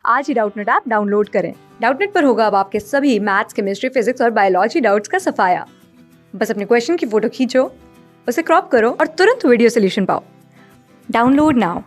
आज ही Doubtnut app download करें। Doubtnut पर होगा अब आपके सभी मैथ्स, केमिस्ट्री, फिजिक्स और बायोलॉजी डाउट्स का सफाया। बस अपने क्वेश्चन की फोटो खींचो, उसे क्रॉप करो और तुरंत वीडियो सोल्यूशन पाओ। Download now.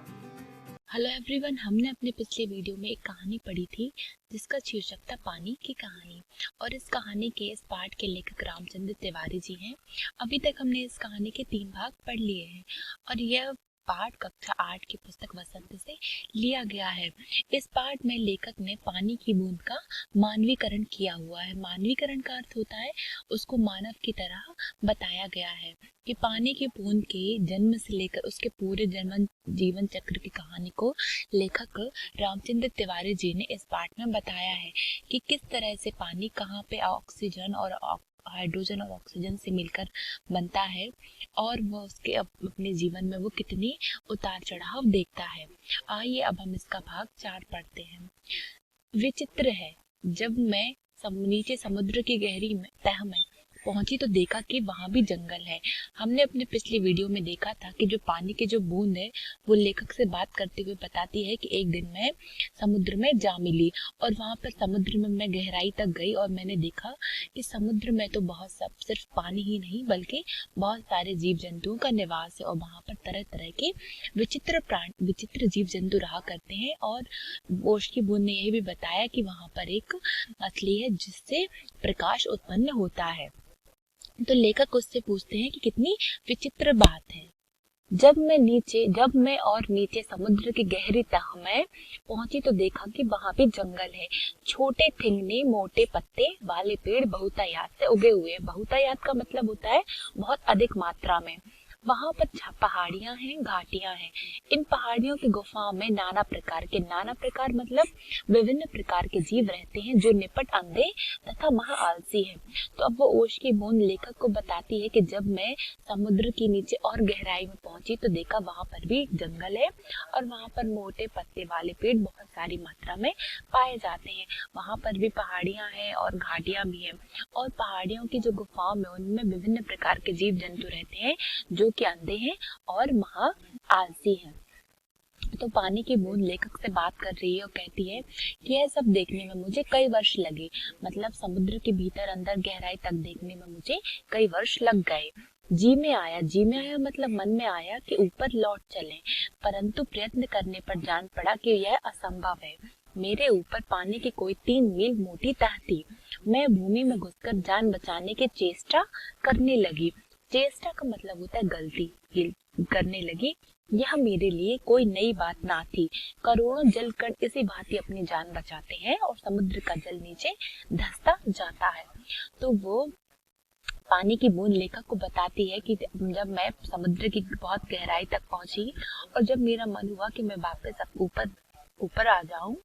हेलो एवरीवन, हमने अपने पिछले वीडियो में एक कहानी पढ़ी थी जिसका शीर्षक था पानी की कहानी। और इस कहानी के इस पाठ के लेखक रामचंद्र तिवारी जी हैं। अभी तक हमने इस कहानी के 3 भाग पढ़ लिए हैं और यह पाठ कक्षा 8 की पुस्तक वसंत से लिया गया है। इस पाठ में लेखक ने पानी की बूंद का मानवीकरण किया हुआ है। मानवीकरण का अर्थ होता है उसको मानव की तरह बताया गया है कि पानी की बूंद के जन्म से लेकर उसके पूरे जीवन चक्र की कहानी को लेखक रामचंद्र तिवारी जी ने इस पाठ में बताया है कि किस तरह से पानी कहाँ पे ऑक्सीजन और हाइड्रोजन और ऑक्सीजन से मिलकर बनता है और वह उसके अपने जीवन में वो कितनी उतार चढ़ाव देखता है। आइए अब हम इसका भाग 4 पढ़ते हैं। विचित्र है, जब मैं नीचे समुद्र की गहरी में तह में पहुंची तो देखा कि वहां भी जंगल है। हमने अपने पिछले वीडियो में देखा था कि जो पानी की जो बूंद है वो लेखक से बात करते हुए बताती है कि एक दिन मैं समुद्र में जा मिली और वहां पर समुद्र में मैं गहराई तक गई और मैंने देखा कि समुद्र में तो बहुत सब सिर्फ पानी ही नहीं बल्कि बहुत सारे जीव जंतुओं का निवास है और वहां पर तरह तरह के विचित्र जीव जंतु रहा करते हैं। और ओश की बूंद ने यही भी बताया कि वहां पर एक मछली है जिससे प्रकाश उत्पन्न होता है। तो लेखक उससे पूछते हैं कि कितनी विचित्र बात है। जब मैं और नीचे समुद्र की गहरी तह में पहुंची तो देखा कि वहां भी जंगल है। छोटे थिंगने मोटे पत्ते वाले पेड़ बहुतायत से उगे हुए। बहुतायत का मतलब होता है बहुत अधिक मात्रा में। वहां पर पहाड़ियां हैं, घाटियां हैं। इन पहाड़ियों की गुफाओं में नाना प्रकार मतलब विभिन्न प्रकार के जीव रहते हैं जो निपट, अंधे तथा महा आलसी है। तो अब वो ओश की बूंद लेखक को बताती है कि जब मैं समुद्र के नीचे और गहराई में पहुंची तो देखा वहां पर भी जंगल है और वहां पर मोटे पत्ते वाले पेड़ बहुत सारी मात्रा में पाए जाते हैं। वहां पर भी पहाड़ियां हैं और घाटियां भी हैं और पहाड़ियों की जो गुफाओं में उनमें विभिन्न प्रकार के जीव जंतु रहते हैं जो कि अंधे हैं और महा आलसी हैं। तो पानी की बूंद लेखक से बात कर रही है और कहती है कि यह सब देखने में मुझे कई वर्ष लगे। मतलब समुद्र के भीतर अंदर गहराई तक देखने में मुझे कई वर्ष लग गए। जी में आया मतलब मन में आया कि ऊपर लौट चलें, परंतु प्रयत्न करने पर जान पड़ा कि यह असंभव है। मेरे ऊपर पानी की कोई 3 मील मोटी तह थी। मैं भूमि में घुसकर जान बचाने की चेष्टा करने लगी। चेष्टा का मतलब होता है गलती करने लगी। यह मेरे लिए कोई नई बात ना थी। करोड़ों जलकण इसी भांति अपनी जान बचाते हैं और समुद्र का जल नीचे धंसता जाता है। तो वो पानी की बूंद लेखक को बताती है कि जब मैं समुद्र की बहुत गहराई तक पहुंची और जब मेरा मन हुआ कि मैं वापस ऊपर आ जाऊं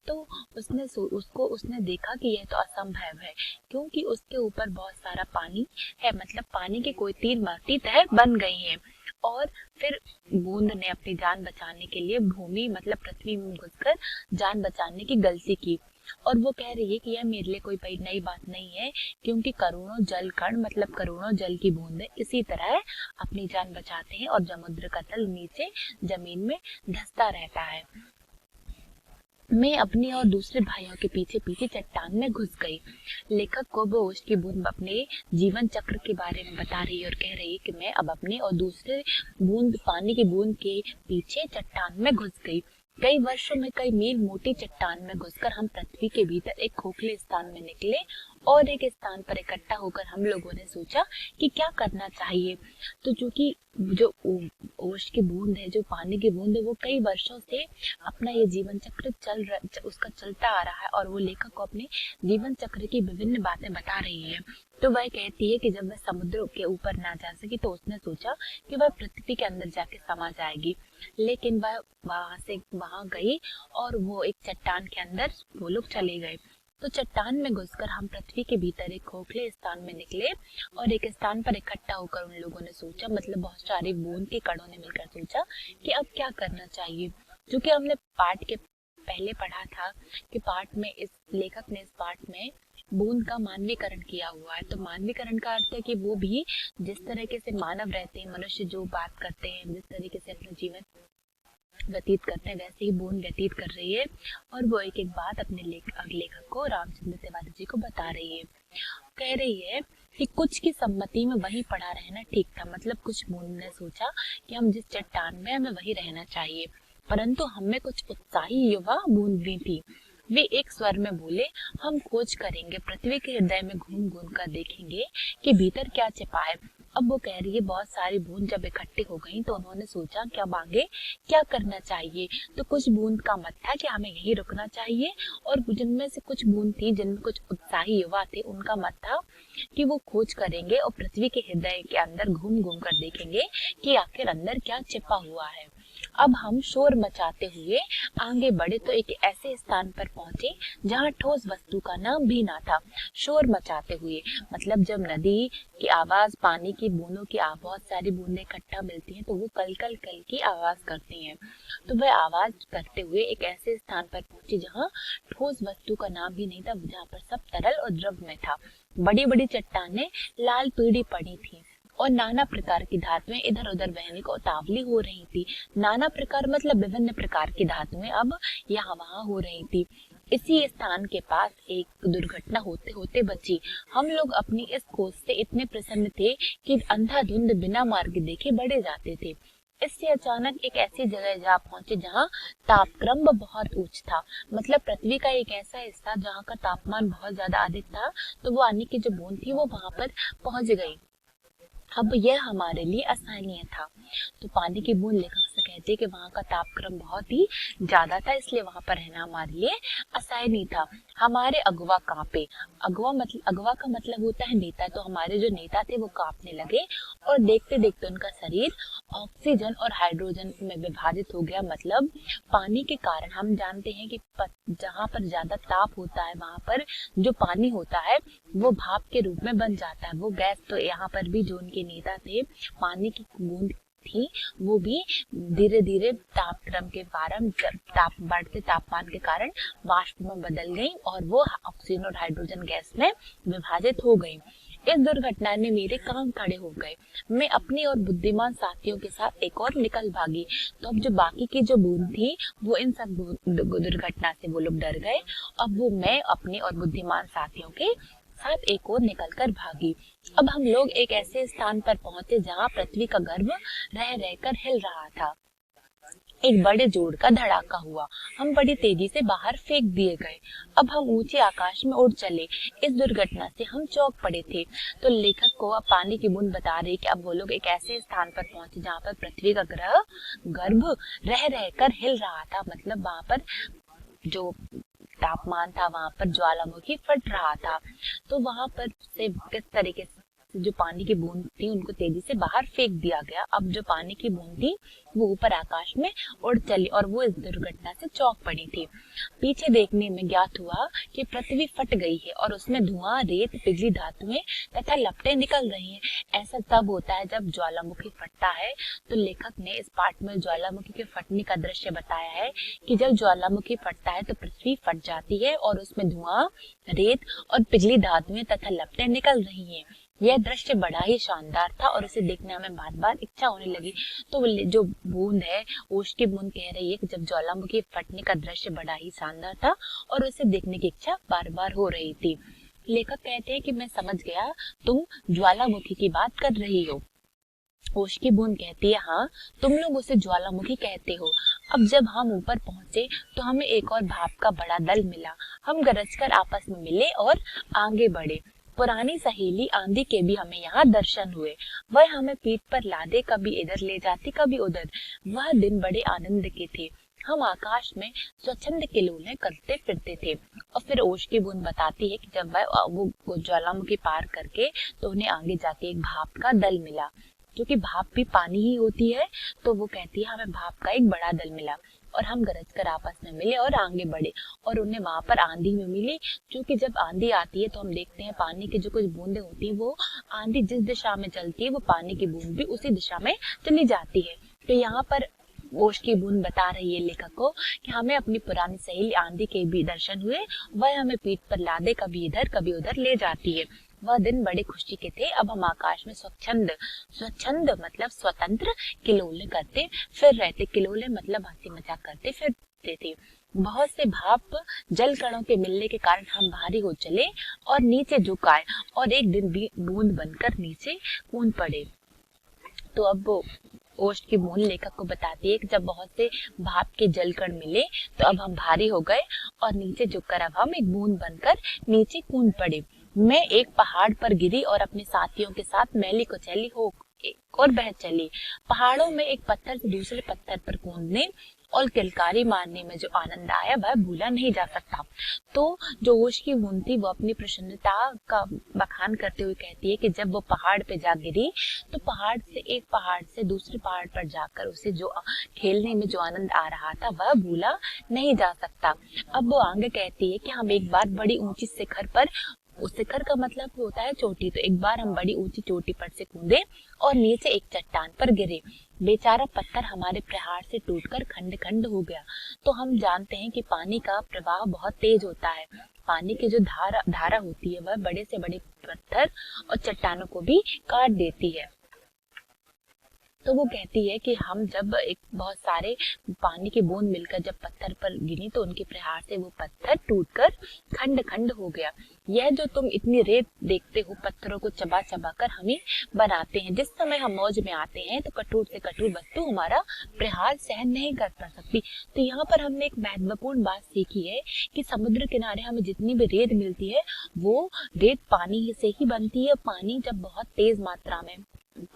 तो उसने देखा कि यह तो असंभव है क्योंकि उसके ऊपर बहुत सारा पानी है। मतलब पानी की कोई 3 मोटी तह बन गई है। और फिर बूंद ने अपनी जान बचाने के लिए भूमि मतलब पृथ्वी में घुसकर जान बचाने की गलती की। और वो कह रही है कि यह मेरे लिए कोई नई बात नहीं है क्योंकि करोड़ों जल कण मतलब करोड़ों जल की बूंदें इसी तरह अपनी जान बचाते हैं और समुद्र का तल नीचे जमीन में धंसता रहता है। मैं अपने और दूसरे भाइयों के पीछे पीछे चट्टान में घुस गई। लेखक को वो ओश की बूंद अपने जीवन चक्र के बारे में बता रही है और कह रही है कि मैं अब अपने और दूसरे पानी की बूंद के पीछे चट्टान में घुस गई। कई वर्षों में कई मील मोटी चट्टान में घुसकर हम पृथ्वी के भीतर एक खोखले स्थान में निकले और एक स्थान पर इकट्ठा होकर हम लोगों ने सोचा कि क्या करना चाहिए। तो चूंकि जो ओश की बूंद है, जो पानी की बूंद है, वो कई वर्षों से अपना ये जीवन चक्र उसका चलता आ रहा है और वो लेखक को अपने जीवन चक्र की विभिन्न बातें बता रही है। तो वह कहती है कि जब वह समुद्र के ऊपर ना जा सकी तो उसने सोचा कि वह पृथ्वी के अंदर जाके समा जाएगी। लेकिन वह वहां गई और वो एक चट्टान के अंदर वो लोग चले गए। तो चट्टान में घुसकर हम पृथ्वी के भीतर एक खोखले स्थान में निकले और एक स्थान पर इकट्ठा होकर उन लोगों ने सोचा मतलब बहुत सारे बूंद के कणों ने मिलकर सोचा कि अब क्या करना चाहिए। क्योंकि हमने पाठ के पहले पढ़ा था कि पाठ में इस लेखक ने इस पाठ में बूंद का मानवीकरण किया हुआ है। तो मानवीकरण का अर्थ है कि वो भी जिस तरीके से मानव रहते हैं, मनुष्य जो बात करते हैं, जिस तरीके से अपना जीवन व्यतीत करते हैं वैसे ही बूंद व्यतीत कर रही है और वो एक एक बात अपने लेखक को रामचंद्र तिवारी जी को बता रही है। कह रही है कि कुछ की सम्मति में वहीं पड़ा रहना ठीक था, मतलब कुछ बूंद ने सोचा कि हम जिस चट्टान में हमें वहीं रहना चाहिए, परंतु हमें कुछ उत्साही युवा बूंद भी थी। वे एक स्वर में बोले, हम खोज करेंगे, पृथ्वी के हृदय में घूम घूम कर देखेंगे कि भीतर क्या छिपा है। अब वो कह रही है बहुत सारी बूंद जब इकट्ठी हो गई तो उन्होंने सोचा कि अब आगे क्या करना चाहिए। तो कुछ बूंद का मत था कि हमें यहीं रुकना चाहिए और जिनमें से कुछ बूंद थी जिनमें कुछ उत्साही युवा थे उनका मत था कि वो खोज करेंगे और पृथ्वी के हृदय के अंदर घूम घूम कर देखेंगे कि आखिर अंदर क्या छिपा हुआ है। अब हम शोर मचाते हुए आगे बढ़े तो एक ऐसे स्थान पर पहुंचे जहां ठोस वस्तु का नाम भी ना था। शोर मचाते हुए मतलब जब नदी की आवाज, पानी की बूंदों की बहुत सारी बूंदें इकट्ठा मिलती हैं तो वो कल कल कल की आवाज करती हैं। तो वह आवाज करते हुए एक ऐसे स्थान पर पहुंचे जहां ठोस वस्तु का नाम भी नहीं था, जहां पर सब तरल और द्रव में था। बड़ी बड़ी चट्टानें लाल पीढ़ी पड़ी थी और नाना प्रकार की धातुएं इधर उधर बहने को उतावली हो रही थी। नाना प्रकार मतलब विभिन्न प्रकार की धातुएं अब यहाँ वहां हो रही थी। इसी स्थान के पास एक दुर्घटना होते होते बची। हम लोग अपनी इस खोज से इतने प्रसन्न थे कि अंधाधुंध बिना मार्ग देखे बढ़े जाते थे। इससे अचानक एक ऐसी जगह जा पहुंचे जहां तापक्रम बहुत उच्च था, मतलब पृथ्वी का एक ऐसा हिस्सा जहां का तापमान बहुत ज्यादा अधिक था। तो वो आने की जो बूंद थी वो वहां पर पहुंच गई। अब यह हमारे लिए असहनीय था। तो पानी की बूंद लेखक से कहती है कि वहां का तापक्रम बहुत ही ज्यादा था, इसलिए वहां पर रहना हमारे लिए असहनीय था। हमारे अगवा कांपे। अगवा का मतलब होता है नेता। तो हमारे जो नेता थे वो कांपने लगे और देखते देखते उनका शरीर ऑक्सीजन और हाइड्रोजन में विभाजित हो गया। मतलब पानी के कारण हम जानते हैं कि जहां पर ज्यादा ताप होता है वहां पर जो पानी होता है वो भाप के रूप में बन जाता है, वो गैस। तो यहाँ पर भी जो उनके नेता थे, पानी की बूंद थी, वो भी धीरे धीरे तापक्रम के कारण, बढ़ते तापमान के कारण वाष्प में बदल गई और वो ऑक्सीजन और हाइड्रोजन गैस में विभाजित हो गई। इस दुर्घटना ने मेरे कान खड़े हो गए। मैं अपने और बुद्धिमान साथियों के साथ एक और निकल भागी। तो अब जो बाकी की जो बूंद थी वो इन सब दुर्घटना से वो लोग डर गए। अब वो मैं अपने और बुद्धिमान साथियों के साथ एक और निकलकर भागी। अब हम लोग एक ऐसे स्थान पर पहुंचे जहां पृथ्वी का गर्भ रह रहकर हिल रहा था। एक बड़े जोर का धड़ाका हुआ। हम बड़ी तेजी से बाहर फेंक दिए गए। अब हम ऊंचे आकाश में उड़ चले। इस दुर्घटना से हम चौंक पड़े थे। तो लेखक को अब पानी की बूंद बता रही कि अब वो लोग एक ऐसे स्थान पर पहुंचे जहां पर पृथ्वी का गर्भ रह रहकर हिल रहा था। मतलब वहां पर जो तापमान था वहां पर ज्वालामुखी फट रहा था। तो वहां पर से किस तरीके से जो पानी की बूंद थी उनको तेजी से बाहर फेंक दिया गया। अब जो पानी की बूंद थी वो ऊपर आकाश में उड़ चली और वो इस दुर्घटना से चौंक पड़ी थी। पीछे देखने में ज्ञात हुआ कि पृथ्वी फट गई है और उसमें धुआं, रेत, पिघली धातुएं तथा लपटें निकल रही हैं। ऐसा तब होता है जब ज्वालामुखी फटता है। तो लेखक ने इस पाठ में ज्वालामुखी के फटने का दृश्य बताया है कि जब ज्वालामुखी फटता है तो पृथ्वी फट जाती है और उसमें धुआं, रेत और पिघली धातुएं तथा लपटें निकल रही हैं। यह दृश्य बड़ा ही शानदार था और उसे देखने में बार बार इच्छा होने लगी। तो जो बूंद है, ओश की बूंद कह रही है कि जब ज्वालामुखी फटने का दृश्य बड़ा ही शानदार था और उसे देखने की इच्छा बार बार हो रही थी। लेखक कहते हैं कि मैं समझ गया तुम ज्वालामुखी की बात कर रही हो। ओश की बूंद कहती है, हाँ, तुम लोग उसे ज्वालामुखी कहते हो। अब जब हम ऊपर पहुंचे तो हमें एक और भाप का बड़ा दल मिला। हम गरजकर आपस में मिले और आगे बढ़े। पुरानी सहेली आंधी के भी हमें यहाँ दर्शन हुए। वह हमें पीठ पर लादे कभी इधर ले जाती कभी उधर। वह दिन बड़े आनंद के थे। हम आकाश में स्वच्छंद किलोले करते फिरते थे। और फिर ओश की बूंद बताती है कि जब वो ज्वालामुखी पार करके तो उन्हें आगे जाके एक भाप का दल मिला, क्योंकि भाप भी पानी ही होती है। तो वो कहती है हमें भाप का एक बड़ा दल मिला और हम गरजकर आपस में मिले और आगे बढ़े। और उन्हें वहां पर आंधी में मिली, क्योंकि जब आंधी आती है तो हम देखते हैं पानी की जो कुछ बूंदें होती है वो आंधी जिस दिशा में चलती है वो पानी की बूंद भी उसी दिशा में चली जाती है। तो यहाँ पर ओश की बूंद बता रही है लेखक को कि हमें अपनी पुरानी सहेली आंधी के भी दर्शन हुए, वह हमें पीठ पर लादे कभी इधर कभी उधर ले जाती है। वह दिन बड़े खुशी के थे। अब हम आकाश में स्वच्छंद स्वच्छंद मतलब स्वतंत्र किलोले करते फिर रहते, किलोले मतलब हंसी मजाक करते फिरते थे। बहुत से भाप जल कणों के मिलने के कारण हम भारी हो चले और नीचे झुक आए और एक दिन बूंद बनकर नीचे कूद पड़े। तो अब वो ओश की बूंद लेखक को बताती है कि जब बहुत से भाप के जल कण मिले तो अब हम भारी हो गए और नीचे झुककर अब हम एक बूंद बनकर नीचे कूद पड़े। मैं एक पहाड़ पर गिरी और अपने साथियों के साथ मैली कुचैली हो और बह चली। पहाड़ों में एक पत्थर से दूसरे पत्थर पर कूदने और किलकारी मारने में जो आनंद आया वह भूला नहीं जा सकता। तो जो ओश की बूंद थी वो अपनी प्रसन्नता का बखान करते हुए कहती है कि जब वो पहाड़ पे जा गिरी तो एक पहाड़ से दूसरे पहाड़ पर जाकर उसे जो खेलने में जो आनंद आ रहा था वह भूला नहीं जा सकता। अब वो आगे कहती है कि हम एक बार बड़ी ऊंची शिखर पर, उस शिखर का मतलब होता है चोटी, तो एक बार हम बड़ी ऊंची चोटी पर से कूदे और नीचे एक चट्टान पर गिरे। बेचारा पत्थर हमारे प्रहार से टूटकर खंड खंड हो गया। तो हम जानते हैं कि पानी का प्रवाह बहुत तेज होता है। पानी की जो धारा होती है वह बड़े से बड़े पत्थर और चट्टानों को भी काट देती है। तो वो कहती है कि हम जब एक बहुत सारे पानी की बूंद मिलकर जब पत्थर पर गिरी तो उनके प्रहार से वो पत्थर टूटकर खंड खंड हो गया। यह जो तुम इतनी रेत देखते हो, पत्थरों को चबा चबा कर हमें बनाते हैं। जिस समय हम मौज में आते हैं तो कठोर से कठोर वस्तु हमारा प्रहार सहन नहीं कर पा सकती। तो यहाँ पर हमने एक महत्वपूर्ण बात सीखी है कि समुद्र किनारे हमें जितनी भी रेत मिलती है वो रेत पानी से ही बनती है। पानी जब बहुत तेज मात्रा में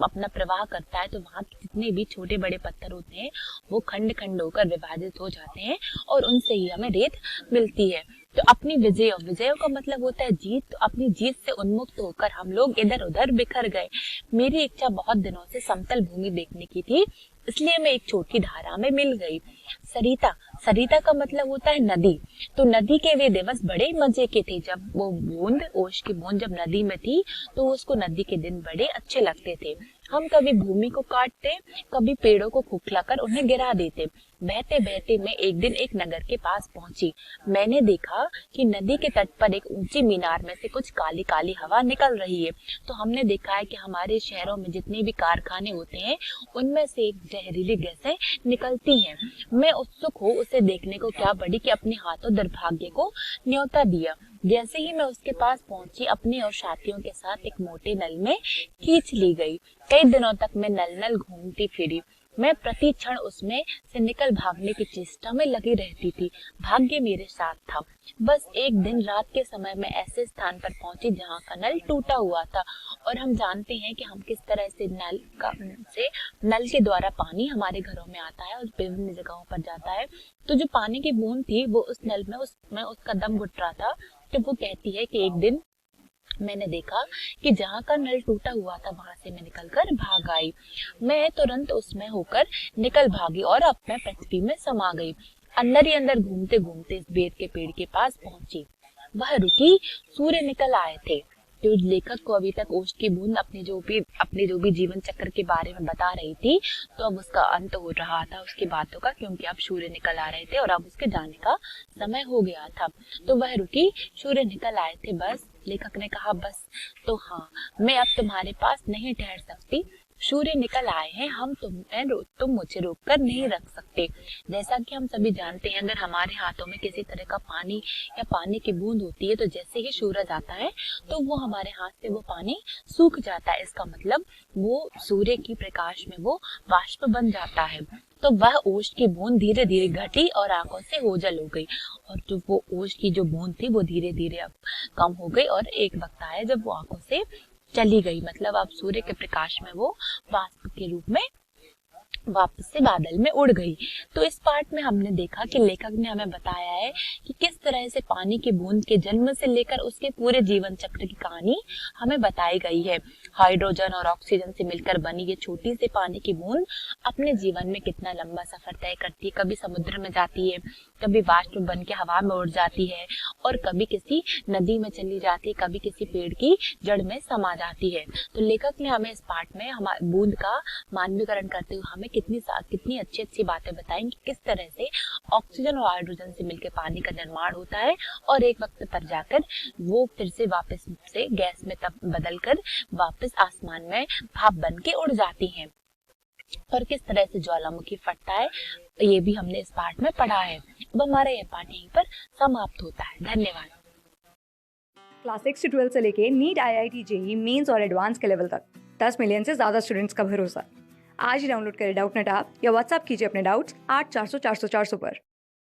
अपना प्रवाह करता है तो वहां जितने भी छोटे बड़े पत्थर होते हैं वो खंड खंड होकर विभाजित हो जाते हैं और उनसे ही हमें रेत मिलती है। तो अपनी विजय का मतलब होता है जीत। तो अपनी जीत से उन्मुक्त होकर हम लोग इधर उधर बिखर गए। मेरी इच्छा बहुत दिनों से समतल भूमि देखने की थी, इसलिए मैं एक छोटी धारा में मिल गई। सरिता का मतलब होता है नदी। तो नदी के वे दिवस बड़े मजे के थे। जब वो बूंद, ओश की बूंद जब नदी में थी तो उसको नदी के दिन बड़े अच्छे लगते थे। हम कभी भूमि को काटते, कभी पेड़ों को खोखलाकर उन्हें गिरा देते। बहते बहते मैं एक दिन एक नगर के पास पहुंची। मैंने देखा कि नदी के तट पर एक ऊंची मीनार में से कुछ काली काली हवा निकल रही है। तो हमने देखा है कि हमारे शहरों में जितने भी कारखाने होते हैं उनमें से एक जहरीली गैसें निकलती हैं। मैं उत्सुक हूँ उसे देखने को क्या बड़ी कि अपने हाथों दुर्भाग्य को न्योता दिया। जैसे ही मैं उसके पास पहुंची अपने और साथियों के साथ एक मोटे नल में खींच ली गई। कई दिनों तक मैं नल घूमती फिरी। मैं प्रति क्षण उसमें से निकल भागने की चेष्टा में लगी रहती थी। भाग्य मेरे साथ था। बस एक दिन रात के समय मैं ऐसे स्थान पर पहुंची जहां का नल टूटा हुआ था। और हम जानते हैं कि हम किस तरह से नल के द्वारा पानी हमारे घरों में आता है और विभिन्न जगहों पर जाता है। तो जो पानी की बूंद थी वो उस नल में उसका दम घुट रहा था। तो वो कहती है कि एक दिन मैंने देखा कि जहाँ का नल टूटा हुआ था वहां से मैं निकलकर भाग आई। मैं तुरंत उसमें होकर निकल भागी और अब मैं पृथ्वी में समा गई। अंदर ही अंदर घूमते घूमते इस बेर के पेड़ के पास पहुंची। वह रुकी, सूर्य निकल आए थे। जो लेखक को अभी तक ओश की बूंद अपने जो भी जीवन चक्र के बारे में बता रही थी, तो अब उसका अंत हो रहा था उसकी बातों का, क्योंकि अब सूर्य निकल आ रहे थे और अब उसके जाने का समय हो गया था। तो वह रुकी, सूर्य निकल आए थे। बस, लेखक ने कहा बस। तो हाँ, मैं अब तुम्हारे पास नहीं ठहर सकती। सूर्य निकल आए हैं, तुम मुझे रोक कर नहीं रख सकते। जैसा कि हम सभी जानते हैं, अगर हमारे हाथों में किसी तरह का पानी या पानी की बूंद होती है तो जैसे ही सूरज आता है तो वो हमारे हाथ से वो पानी सूख जाता है। इसका मतलब वो सूर्य की प्रकाश में वो वाष्प बन जाता है। तो वह ओश की बूंद धीरे धीरे घटी और आंखों से ओझल हो गई। और जो वो ओश की जो बूंद थी वो धीरे धीरे अब कम हो गई और एक वक्त आया जब वो आंखों से चली गई। मतलब अब सूर्य के प्रकाश में वो वाष्प के रूप में वापस से बादल में उड़ गई। तो इस पार्ट में हमने देखा कि लेखक ने हमें बताया है कि किस तरह से पानी की बूंद के जन्म से लेकर उसके पूरे जीवन चक्र की कहानी हमें बताई गई है। हाइड्रोजन और ऑक्सीजन से मिलकर बनी ये छोटी सी पानी की बूंद अपने जीवन में कितना लंबा सफर तय करती है। कभी समुद्र में जाती है, कभी वाष्प बन के हवा में उड़ जाती है और कभी किसी नदी में चली जाती है, कभी किसी पेड़ की जड़ में समा जाती है। तो लेखक ने हमें इस पार्ट में हमारे बूंद का मानवीकरण करते हुए हमें कितनी अच्छी अच्छी बातें बताई कि किस तरह से ऑक्सीजन और हाइड्रोजन से मिलकर पानी का निर्माण होता है और एक वक्त पर जाकर वो फिर से वापस से गैस में तब बदल कर वापस आसमान में भाप बन के उड़ जाती हैं और किस तरह से ज्वालामुखी फटता है ये भी हमने इस पाठ में पढ़ा है। अब हमारा यह पाठ यहीं पर समाप्त होता है। धन्यवाद। क्लास 6 से 12 से लेके नीट, IIT, जेई मेंस और एडवांस के लेवल तक 10 मिलियन से ज़्यादा स्टूडेंट्स का भरोसा। आज ही डाउनलोड करें डाउटनेट ऐप या व्हाट्सएप कीजिए अपने डाउट्स 8400 400 400 पर।